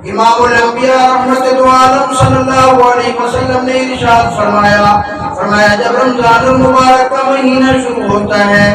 امام الانبیاء رحمت عالم صلی اللہ علیہ وسلم نے ارشاد فرمایا جب رمضان المبارک کا مہینہ شروع ہوتا ہے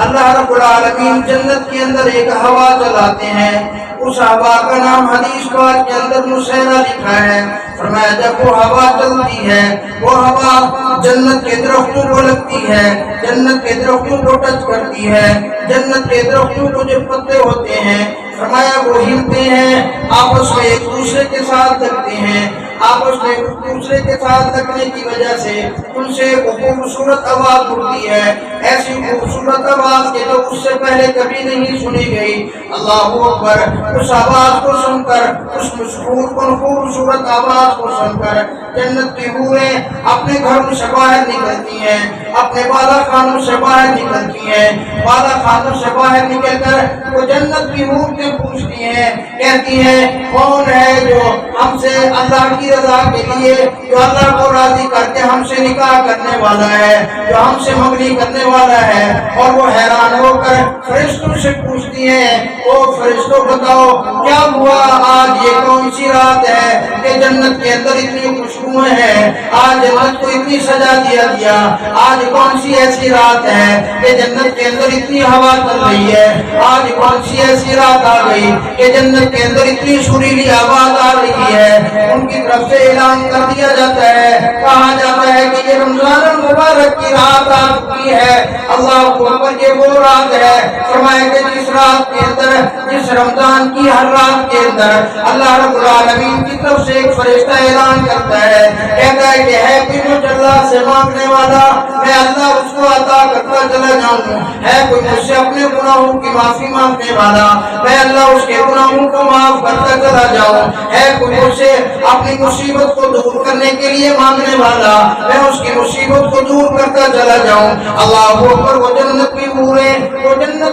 اللہ رب العالمین جنت کے اندر ایک ہوا چلاتے ہیں. اس ہوا کا نام حدیث پاک کے اندر مسیرہ لکھا ہے. فرمایا جب وہ ہوا چلتی ہے وہ ہوا جنت کے درختوں کو لگتی ہے, جنت کے درختوں کو ٹچ کرتی ہے, جنت کے درختوں کو جو پتے ہوتے ہیں فرمایا وہ ہلتے ہیں, آپس میں ایک دوسرے کے ساتھ لگتے ہیں. آپس میں ایک دوسرے کے ساتھ لگنے کی وجہ سے ان سے خوبصورت آواز اٹھتی ہے, ایسی خوبصورت آواز کہ جو اس سے پہلے کبھی نہیں سنی گئی. اللہ اکبر. اس آواز کو سن کر, اس خوبصورت آواز کو سن کر جنت کی حوریں اپنے گھروں سے باہر نکلتی ہیں, اپنے بالا خانوں سے باہر نکلتی ہیں. بالا خانوں سے باہر نکل کر وہ جنت کی حور سے پوچھتی ہیں, کہتی ہیں کون ہے جو ہم سے اللہ کی رضا کے لیے, جو اللہ کو راضی کر کے ہم سے نکاح کرنے والا ہے, جو ہم سے منگنی کرنے والا ہے. اور وہ حیران ہو کر فرشتوں سے پوچھتی ہیں او فرشتوں بتاؤ کیا ہوا, آج یہ کون سی رات ہے کہ جنت کے اندر اتنی خوشبوئیں ہیں, آج جنت کو اتنی سجا دیا, آج کون سی ایسی رات ہے کہ جنت کے اندر اتنی ہوا چل رہی ہے, آج کون سی ایسی رات آ گئی کہ جنت کے اندر اتنی سریلی آواز آ رہی ہے. ان کی طرف سے اعلان کر دیا جاتا ہے, کہا جاتا ہے کہ یہ رمضان المبارک کی رات آ چکی ہے. اللہ اکبر. یہ وہ رات ہے فرمایا کہ جس رات کے اندر, جس رمضان کی ہر رات کے اندر اللہ رب العالمین کی طرف سے ایک فرشتہ اعلان کرتا ہے, کہتا ہے کہ ہے کوئی مجھ اللہ سے مانگنے والا, میں اللہ اس کو عطا کرتا چلا جاؤں. ہے کوئی مجھ سے اپنے گناہوں کی معافی مانگنے والا, میں اللہ اس کے گناہوں کو معاف کرتا چلا جاؤں. ہے کوئی مجھ سے اپنی مصیبت کو دور کرنے کے لیے مانگنے والا, میں اس کی مصیبت کو دور کرتا چلا جاؤں. اللہ اکبر. وہ جنت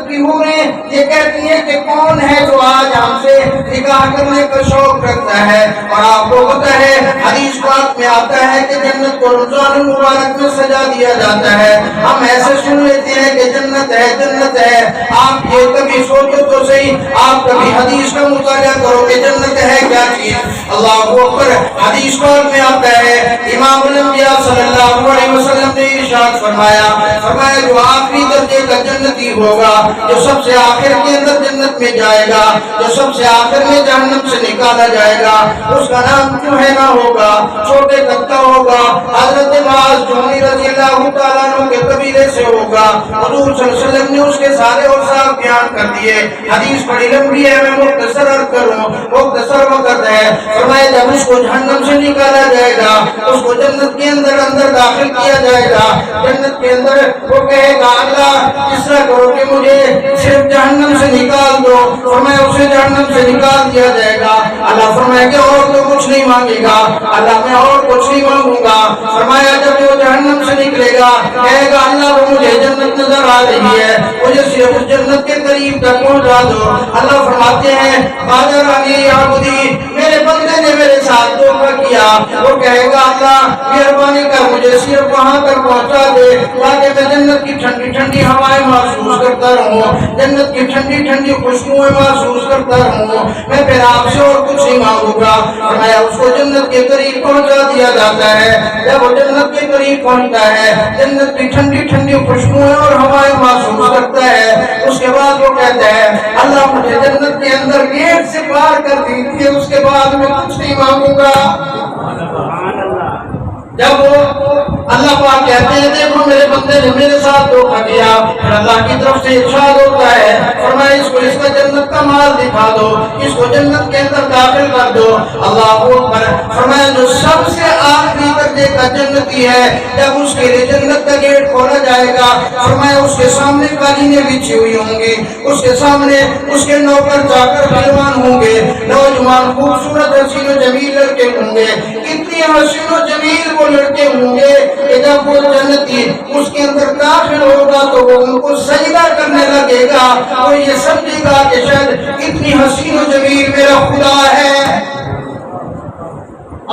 کی حوریں یہ کہتی ہیں کہ کون ہے جو آج ہم سے نکاح کرنے کا شوق رکھتا ہے. اور آپ کو پتہ ہے حدیث پاک میں آتا ہے کہ جنت کو رمضان المبارک میں سجا دیا جاتا ہے. ہم ایسے سن لیتے ہیں کہ جنت ہے جنت ہے. آپ یہ کبھی سوچو تو صحیح, آپ کبھی حدیث کا مطالعہ کرو کہ جنت ہے کیا چیز. اللہ اکبر. حدیث پاک میں آتا ہے امام الانبیاء صلی اللہ علیہ وسلم نے ارشاد فرمایا جو آخری درجے کا جنتی ہوگا, جو سب سے آخر کے اندر جنت میں جائے گا, جو سب سے آخر میں جہنم سے نکالا جائے گا, اس کا نام جوہینہ ہوگا, چھوٹے کتا ہوگا. حضرت معاذ جوہنی رضی اللہ تعالیٰ عنہ کے قبیلے سے ہوگا. حضور صلی اللہ علیہ وسلم نے اس کے سارے اوصاف بیان کر دیے. حدیث بڑی لمبی ہے, میں مختصر عرض کروں, مختصر وقت ہے. فرمایا جب اس کو جہنم سے نکالا جائے گا, اس کو جنت کے اندر داخل کیا جائے گا. جنت کے اندر وہ کہے گا اللہ اس طرح کرو کہ مجھے صرف جہنم سے نکال دو. فرمایا اسے جہنم سے نکال دیا جائے گا. اللہ فرمایا کہ اور تو کچھ نہیں مانگے گا, اللہ میں اور کچھ نہیں مانگوں گا. فرمایا جب وہ جہنم سے نکلے گا کہے گا اللہ وہ مجھے جنت نظر آ رہی ہے, مجھے صرف اس جنت کے قریب تک پہنچا دو. اللہ فرماتے ہیں قادرانی عبدی, میرے بندے نے میرے ساتھ دھوکہ کیا. وہ کہے گا اللہ مہربانی کر مجھے صرف وہاں تک پہنچا دے تاکہ میں جنت کی ٹھنڈی ٹھنڈی ہوائیں محسوس کرتا رہوں, جنت کی ٹھنڈی ٹھنڈی خوشبوئیں محسوس کرتا رہوں. میں پھر آپ سے اور کچھ نہیں مانگوں گا. فرمایا اس کو جنت کے قریب پہنچا دیا جاتا ہے. جب وہ جنت کے قریب پہنچتا ہے, جنت کی ٹھنڈی ٹھنڈی خوشبوئیں اور ہوائیں محسوس کرتا ہے. اس کے بعد وہ کہتا ہے اللہ مجھے جنت کے اندر گیٹ سے پار کر دیجیے, اس کے بعد میں کچھ نہیں مانگوں گا. جب وہ اللہ پاک کہتے ہیں دیکھو میرے بندے نے میرے ساتھ دھوکہ کیا, پھر اللہ کی طرف سے ارشاد ہوتا ہے فرمایا اس کو اس کا جنت کا مال دکھا دو, اس کو جنت کے اندر داخل کر دو. اللہ اکبر. فرمایا جو سب سے آخری درجے کا جنتی ہے, جب اس کے لیے جنت کا گیٹ کھولا جائے گا فرمایا اس کے سامنے قالینیں بچھی ہوئی ہوں گی, اس کے سامنے اس کے نوکر جا کر پہلوان ہوں گے, نوجوان خوبصورت حسین و جمیل لڑکے ہوں گے. کتنی حسین و جمیل وہ لڑکے ہوں گے کہ جب وہ جنتی اس کے اندر داخل ہوگا تو وہ ان کو سجدہ کرنے لگے گا. وہ یہ سمجھے گا کہ شاید اتنی حسین و جمیل میرا خدا ہے.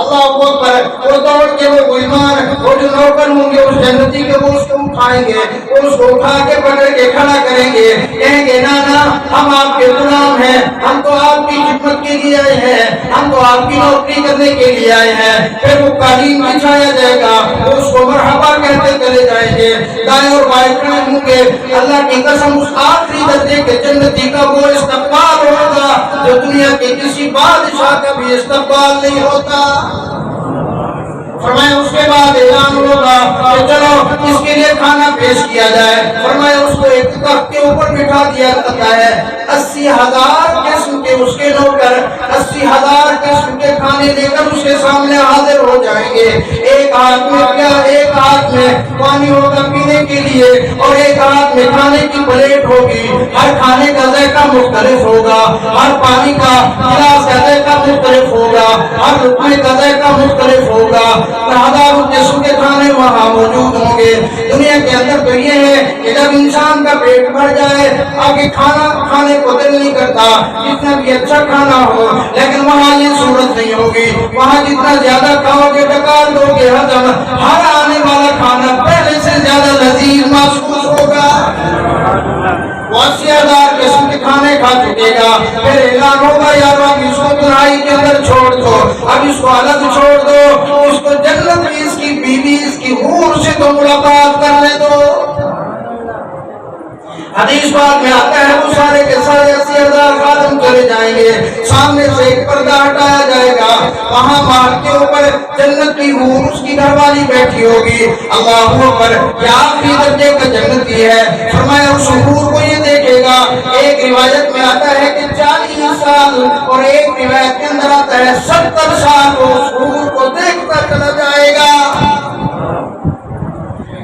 اللہ اکبر. وہ دوڑ کے وہ غلامان, وہ جو نوکر ہوں گے اس جنتی کے وہ اس کو اٹھائیں گے, وہ اس کو اٹھا کے پکڑ کے کھڑا کریں گے, کہیں گے نا نا ہم آپ کے غلام ہیں, ہم تو آپ کی خدمت کے لیے آئے ہیں, ہم تو آپ کی نوکری کرنے کے لیے آئے ہیں. پھر وہ قالین بچھایا جائے گا, اس کو مرحبا کہتے چلے جائیں گے, دائیں اور بائیں کھڑے ہوں گے. اللہ کی قسم اس آخری درجے کے جنتی کا وہ استقبال ہوگا جو دنیا کے کسی بادشاہ کا بھی استقبال نہیں ہوتا. فرمایا اس کے بعد اعلان ہوگا کہ چلو اس کے لیے کھانا پیش کیا جائے. فرمایا اس کو ایک تخت کے اوپر بٹھا دیا جاتا ہے. 80,000 قسم کے اس کے نوکر 80,000 قسم کے کھانے لے کر اس کے سامنے حاضر ہو جائیں گے. ایک ہاتھ میں ایک ہاتھ میں پانی ہوگا پینے کے لیے اور ایک ہاتھ میں کھانے کی پلیٹ ہوگی. ہر کھانے کا ذائقہ مختلف ہوگا, ہر پانی کا گلاس کا ذائقہ مختلف ہوگا, ہر لقمے کا ذائقہ مختلف ہوگا. ہزاروں قسم کے کھانے وہاں موجود ہوں گے. دنیا کے اندر تو یہ ہے کہ جب انسان کا پیٹ بھر جائے آگے کھانا کھانے کو دل نہیں کرتا, جتنا بھی اچھا کھانا ہو, لیکن وہاں یہ صورت نہیں ہوگی. وہاں جتنا زیادہ کھاؤ گے ڈکار دو گے ہضم, ہر آنے والا کھانا پہلے سے زیادہ لذیذ محسوس ہوگا. 80,000 قسم کے کھانے کھا چکے گا. پھر اعلان ہوگا یار اب اس کو تنہائی کے اندر چھوڑ دو, اب اس کو الگ چھوڑ دو, اس کو جنت میں اس کی بیوی اس کی حور سے تو ملاقات کرنے دو. حدیث پاک میں آتا ہے وہ سارے کے سارے 80,000 خادم چلے جائیں گے. سامنے سے ایک پردہ ہٹایا جائے گا, وہاں مار کے اوپر جنت کی حور اس کی گھر والی بیٹھی ہوگی. اللہ اکبر, یہ آخری درجے کا جنتی ہے. فرمایا اس حور کو یہ دیکھے گا. ایک روایت میں آتا ہے کہ 40 سال اور ایک روایت کے اندر آتا ہے 70 سال وہ اس حور کو دیکھتا چلا جائے گا.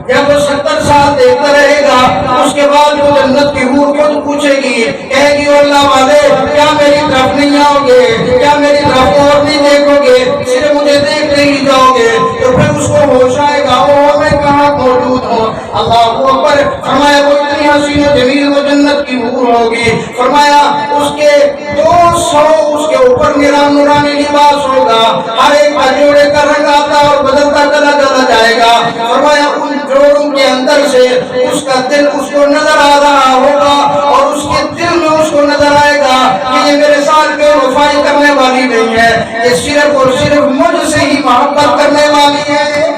جب وہ 70 سال دیکھتا رہے گا اس کے بعد وہ جنت کی حور خود پوچھے گی, کہے گی اللہ والے کیا میری طرف نہیں آؤ گے, کیا میری طرف اور نہیں دیکھو گے, صرف مجھے دیکھتے ہی جاؤ گے. تو پھر اس کو ہوش آئے گا او میں کہاں موجود ہوں. اللہ اکبر. فرمایا وہ اتنی حسین و جمیل وہ جنت کی حور ہوگی. فرمایا اس کے 200 اس کے اوپر نورانی لباس ہوگا, ہر ایک کا جوڑے کا رنگ آتا اور بدلتا چلا جائے گا. فرمایا ان جوڑوں کے اندر سے اس کا دل اس کو نظر آ رہا ہوگا اور اس کے دل میں اس کو نظر آئے گا کہ یہ میرے ساتھ کوئی وفائی کرنے والی نہیں ہے, یہ صرف اور صرف مجھ سے ہی محبت کرنے والی ہے.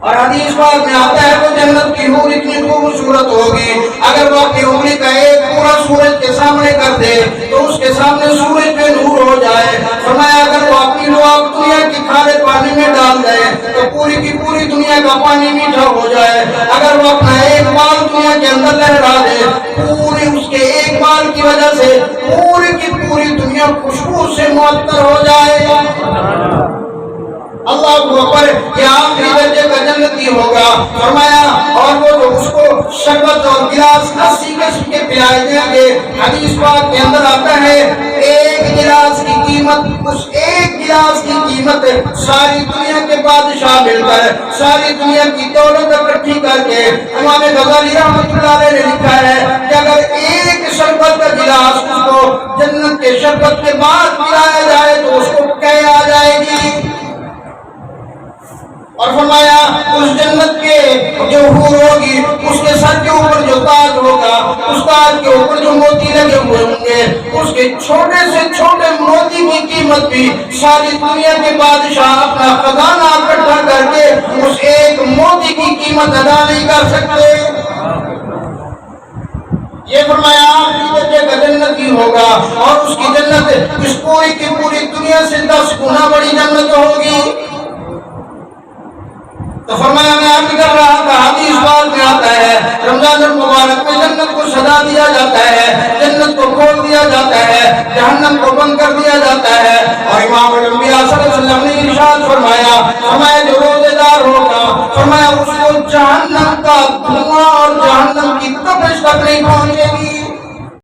اور حدیث پاک میں آتا ہے وہ جنت کی حور اتنی خوبصورت ہوگی, اگر وہ اپنی انگلی کا ایک پورا سورج کے سامنے کر دے تو اس کے سامنے سورج پہ نور ہو جائے. فرمایا اگر وہ اپنی لعاب دنیا کی کھارے پانی میں ڈال دے تو پوری کی پوری دنیا کا پانی میٹھا ہو جائے. اگر وہ اپنا ایک بال دنیا کے اندر لہرا دے پوری اس کے ایک بال کی وجہ سے پوری کی پوری دنیا خوشبو سے معطر ہو جائے. اللہ اکبر. یہ آخری درجے کا جنتی ہوگا. فرمایا اور وہ جو اس کو شربت اور گلاس 80 قسم کے پلائے دیں گے. حدیث پاک کے اندر آتا ہے ایک گلاس کی قیمت, اس ایک گلاس کی قیمت ساری دنیا کے بادشاہ مل کر ساری دنیا کی دولت اکٹھی کر کے. امام غزالی رحمۃ اللہ علیہ نے لکھا ہے کہ اگر ایک شربت کا گلاس اس کو جنت کے شربت کے بعد پلایا جائے تو اس کو کہے آ جائے گی. اور فرمایا اس جنت کے جو حور ہوگی اس کے سر کے اوپر جو تاج ہوگا, اس تاج کے اوپر جو موتی لگے ہوئے ہوں گے, اس کے چھوٹے سے چھوٹے موتی کی قیمت بھی ساری دنیا کے بادشاہ اپنا خزانہ اکٹھا کر کے اس ایک موتی کی قیمت ادا نہیں کر سکتے. یہ فرمایا آخری درجے کا جنتی ہوگا اور اس کی جنت اس پوری کی پوری دنیا سے 10 گنا بڑی جنت ہوگی. تو فرمایا میں عرض کر رہا تھا حدیث پاک میں آتا ہے رمضان المبارک میں جنت کو سجا دیا جاتا ہے, جنت کو کھول دیا جاتا ہے, جہنم کو بند کر دیا جاتا ہے. اور امام الانبیاء صلی اللہ علیہ وسلم نے ارشاد فرمایا جو روزے دار ہوگا فرمایا اس کو جہنم کا دھواں اور جہنم کی تپش تک نہیں پہنچے گی.